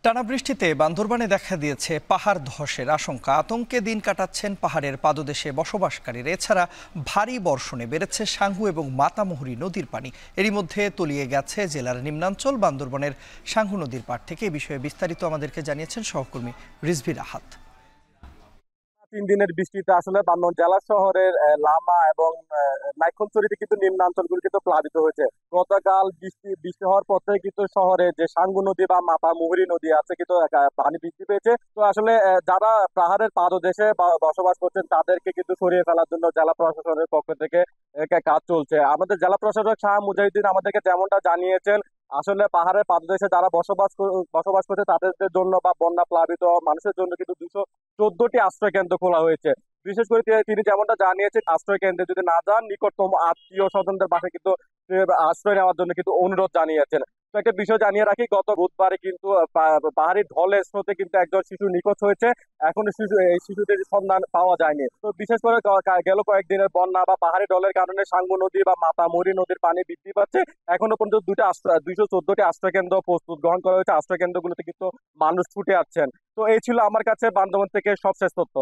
টানা বৃষ্টিতে বান্দরবানে দেখা দিয়েছে পাহাড় ধসের আশঙ্কা। আতঙ্কে দিন কাটাচ্ছেন পাহাড়ের পাদদেশে বসবাসকারীরা। এছাড়া ভারী বর্ষণে বেড়েছে সাঙ্গু এবং মাতামুহুরী নদীর পানি। এরই মধ্যে তলিয়ে গেছে জেলার নিম্নাঞ্চল। বান্দরবানের সাঙ্গু নদীর পাড় থেকে এই বিষয়ে বিস্তারিত আমাদেরকে জানিয়েছেন সহকর্মী রিজভী রাহাত। 3 দিনের বৃষ্টিতে আসলে বান্দরবান জেলা শহরের লামা এবং নাইক্ষনছড়িতে কিন্তু নিম্নাঞ্চলগুলো কিন্তু প্লাবিত হয়েছে। গতকাল বৃষ্টি হওয়ার পর থেকে কিন্তু শহরে যে সাঙ্গু নদী বা মাতামুহুরী নদী আছে কিন্তু পানি বৃদ্ধি পেয়েছে। তো আসলে যারা পাহাড়ের পাদদেশে বসবাস করছেন তাদেরকে কিন্তু সরিয়ে ফেলার জন্য জেলা প্রশাসনের পক্ষ থেকে কাজ চলছে। আমাদের জেলা প্রশাসক শাহ মুজাহিদ্দিন আমাদেরকে যেমনটা জানিয়েছেন, আসলে পাহাড়ের পাদদেশে যারা বসবাস করছে তাদের জন্য বা বন্যা প্লাবিত মানুষের জন্য কিন্তু 214টি আশ্রয় কেন্দ্র খোলা হয়েছে। বিশেষ করে তিনি যেমনটা জানিয়েছেন, আশ্রয় কেন্দ্রে যদি না যান নিকটতম আত্মীয় স্বজনদের বাসায় কিন্তু আশ্রয় নেওয়ার জন্য কিন্তু অনুরোধ জানিয়েছেন। তো একটা বিষয় জানিয়ে রাখি, গত বুধবারে কিন্তু পাহাড়ি ঢলের স্রোতে কিন্তু একজন শিশু নিখোঁজ হয়েছে। এখনো এই শিশুদের সন্ধান পাওয়া যায়নি। তো বিশেষ করে গেল কয়েকদিনের বন্যা বা পাহাড়ি ঢলের কারণে সাঙ্গু নদী বা মাতামুহুরী নদীর পানি বৃদ্ধি পাচ্ছে। এখনো পর্যন্ত 214টি আশ্রয় কেন্দ্র প্রস্তুত গ্রহণ করা হয়েছে। আশ্রয় কেন্দ্রগুলোতে কিন্তু মানুষ ছুটে আসছেন। তো এই ছিল আমার কাছে বান্দরবান থেকে সবশেষ তথ্য।